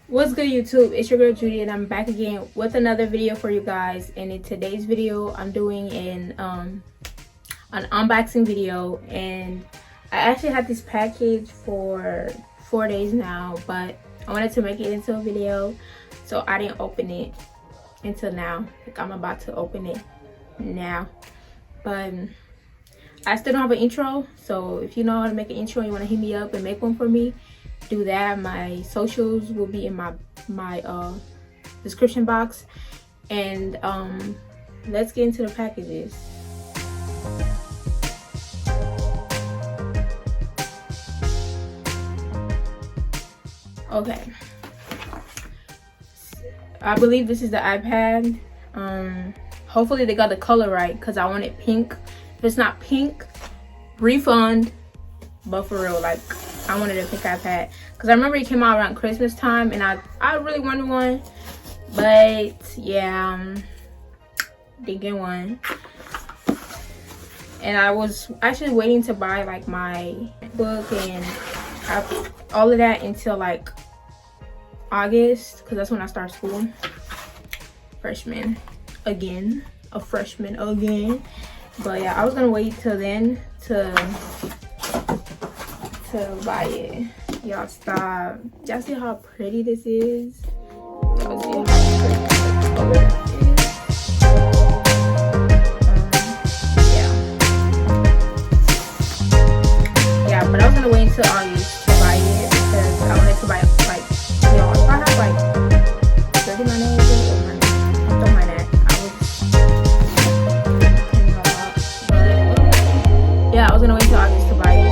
What's good, YouTube? It's your girl Judy, and I'm back again with another video for you guys. And in today's video, I'm doing an unboxing video, and I actually had this package for 4 days now, but I wanted to make it into a video, so I didn't open it until now. Like, I'm about to open it now, but I still don't have an intro. So if you know how to make an intro and you want to hit me up and make one for me, do that. My socials will be in my description box, and let's get into the packages. Okay, I believe this is the iPad. Hopefully they got the color right, because I want it pink. If it's not pink, refund. But for real, like, I wanted a pink iPad because I remember it came out around Christmas time, and I really wanted one, but yeah, didn't get one. And I was actually waiting to buy like my book and all of that until like August, because that's when I start school. Freshman again, a freshman again. But yeah, I was gonna wait till then to buy it. Y'all stop. Y'all see how pretty this is? Y'all see how pretty the color is? Yeah, but I was gonna wait until August to buy it because I wanted to buy like, you know, if I have like 30 my nails, don't mind that. But yeah, I was gonna wait until August to buy it.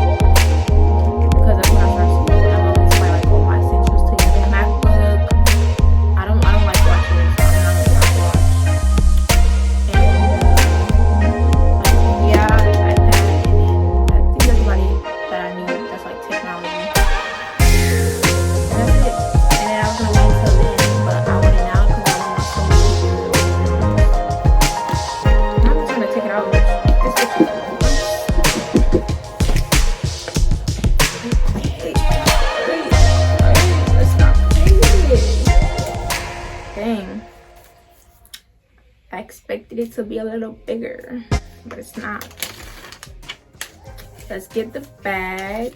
I expected it to be a little bigger, but it's not. Let's get the bag.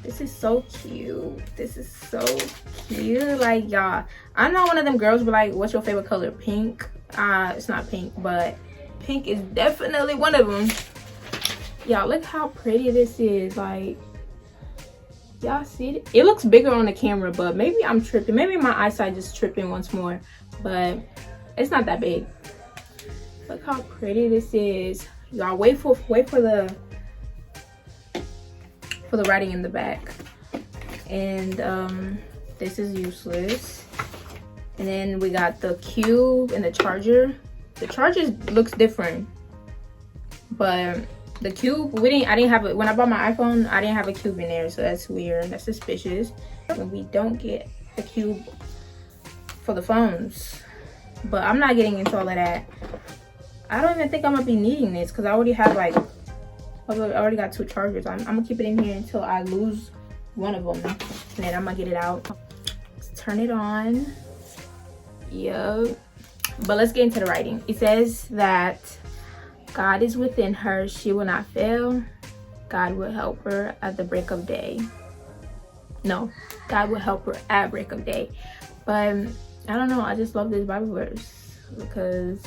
This is so cute. This is so cute. Like, y'all, I'm not one of them girls but like, what's your favorite color? Pink. It's not pink, but pink is definitely one of them. Y'all, look how pretty this is. Like, y'all see it? It looks bigger on the camera, but maybe I'm tripping. Maybe my eyesight just tripping once more, but it's not that big. Look how pretty this is. Y'all, wait for the writing in the back. And this is useless. And then we got the cube and the charger. The charger looks different, but the cube, I didn't have it when I bought my iPhone. I didn't have a cube in there, so that's weird. That's suspicious. And we don't get the cube for the phones, but I'm not getting into all of that. I don't even think I'm gonna be needing this because I already have like, I already got 2 chargers. I'm gonna keep it in here until I lose one of them, and then I'm gonna get it out. Let's turn it on. Yup. But let's get into the writing. It says that God is within her, she will not fail. God will help her at the break of day. No, God will help her at break of day. But I don't know, I just love this Bible verse because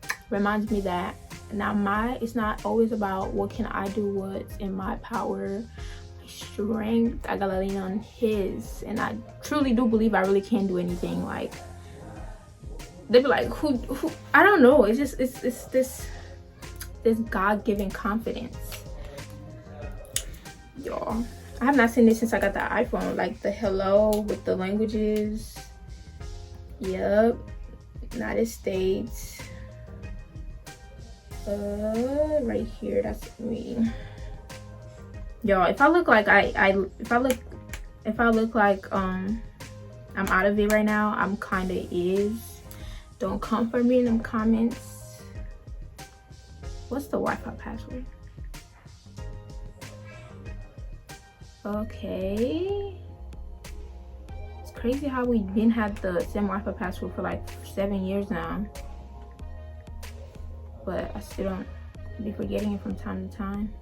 it reminds me that now it's not always about what can I do, what's in my power, my strength. I gotta lean on his, and I truly do believe I really can do anything. Like, they be like, who I don't know, it's just it's this God-given confidence. Y'all, I have not seen this since I got the iPhone, like the hello with the languages. Yep, United States. Right here, that's me. Y'all, if I look like if I look like I'm out of it right now, I'm kind of is. Don't come for me in them comments. What's the Wi-Fi password? Okay. It's crazy how we've been had the same Wi-Fi password for like 7 years now. But I still don't be forgetting it from time to time.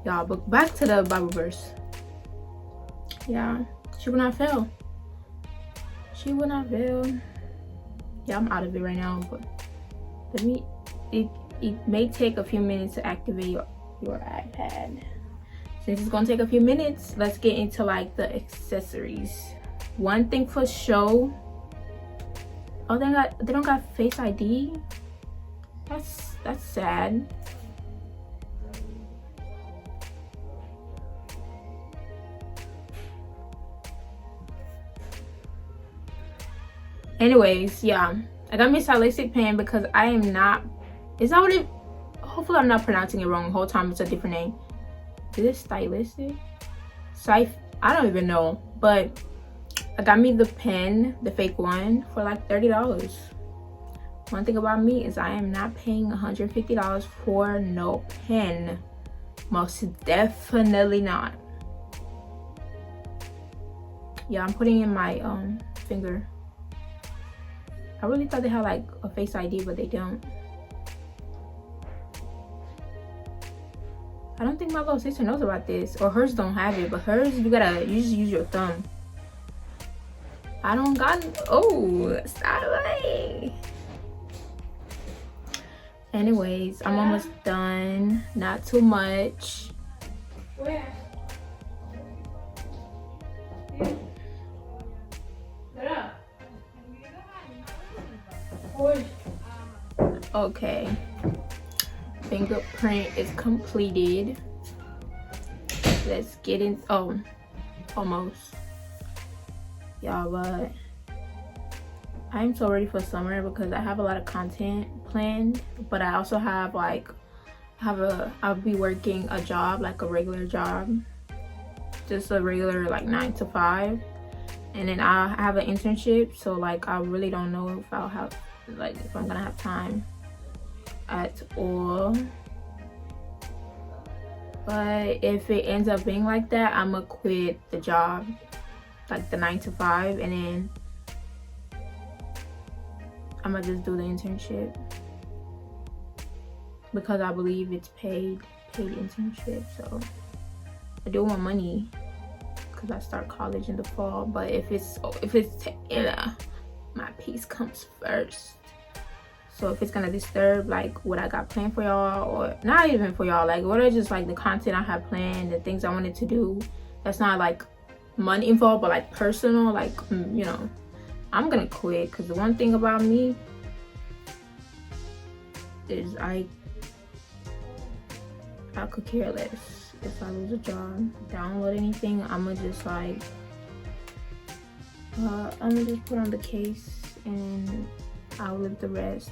Y'all, but back to the Bible verse. Yeah, she will not fail. She will not fail. Yeah, I'm out of it right now, but let me, it may take a few minutes to activate your iPad. Since it's gonna take a few minutes, let's get into like the accessories. One thing for show. Oh, they don't got Face ID. That's sad. Anyways, yeah, I got me a stylistic pen because I am not, is that what it, hopefully I'm not pronouncing it wrong the whole time. It's a different name. Is it stylistic? I don't even know, but I got me the pen, the fake one, for like $30. One thing about me is I am not paying $150 for no pen. Most definitely not. Yeah, I'm putting in my finger. I really thought they had like a Face ID, but they don't. I don't think my little sister knows about this, or hers don't have it, but hers, you just use your thumb. I don't got, oh, stop away. Anyways, I'm almost done. Not too much. Where? Okay, fingerprint is completed. Let's get in. Oh, almost. Y'all, but I'm so ready for summer because I have a lot of content planned, but I also have like I'll be working a job, like a regular job, just a regular like 9 to 5, and then I have an internship, so like I really don't know if I'll have, like, if I'm gonna have time at all. But if it ends up being like that, I'm gonna quit the job, like the 9 to 5, and then I'm gonna just do the internship because I believe it's paid internship. So I do want money because I start college in the fall. But if it's my peace comes first. So if it's gonna disturb like what I got planned for y'all, or not even for y'all, like what are just like the content I have planned, the things I wanted to do, that's not like money involved, but like personal, like, you know, I'm gonna quit. Because the one thing about me is I could care less if I lose a job, download anything. I'm gonna just like I'm gonna just put on the case and I'll live the rest.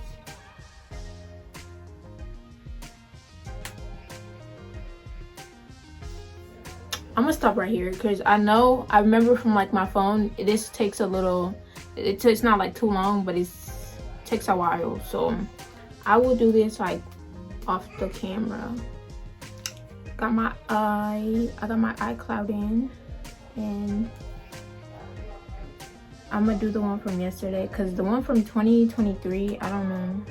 I'm gonna stop right here because I remember from like my phone, this takes a little, it's not like too long, but it takes a while. So I will do this like off the camera. I got my iCloud in, and I'm gonna do the one from yesterday because the one from 2023, I don't know.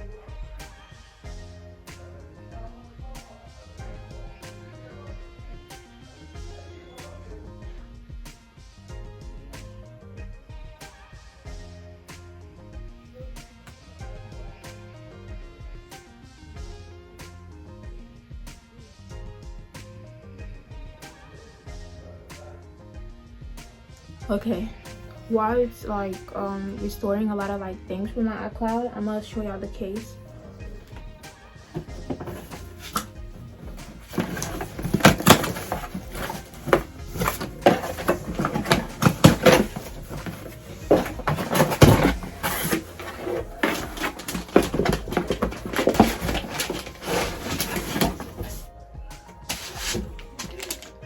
Okay, while it's like restoring a lot of like things from my iCloud, I'm gonna show y'all the case.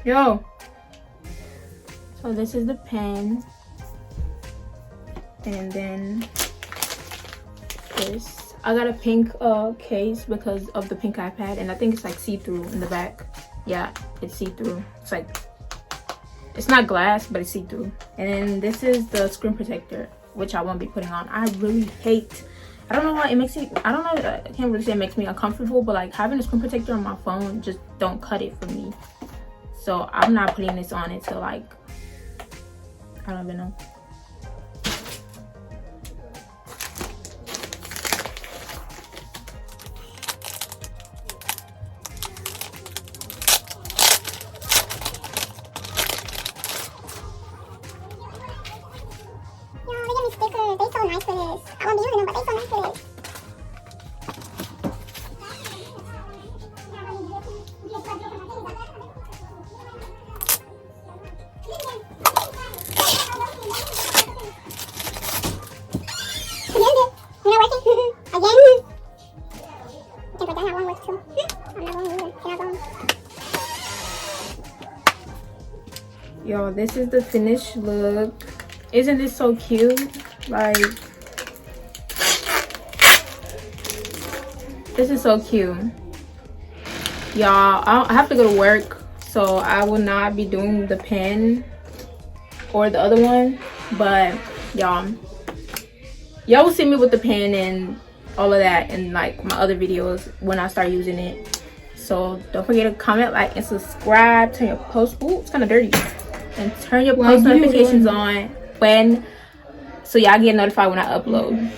Yo, so this is the pen, and then this, I got a pink case because of the pink iPad, and I think it's like see-through in the back. Yeah, it's see-through. It's like, it's not glass, but it's see-through. And then this is the screen protector, which I won't be putting on. I really hate, I don't know why it makes me, I don't know, I can't really say it makes me uncomfortable, but like having a screen protector on my phone just don't cut it for me. So I'm not putting this on until like, I don't even know. Yo, this is the finished look. Isn't this so cute? Like, this is so cute. Y'all, I have to go to work, so I will not be doing the pen or the other one, but y'all will see me with the pen and all of that in like my other videos when I start using it. So don't forget to comment, like, and subscribe. Turn your post, ooh, it's kind of dirty, and turn your post notifications on so y'all get notified when I upload.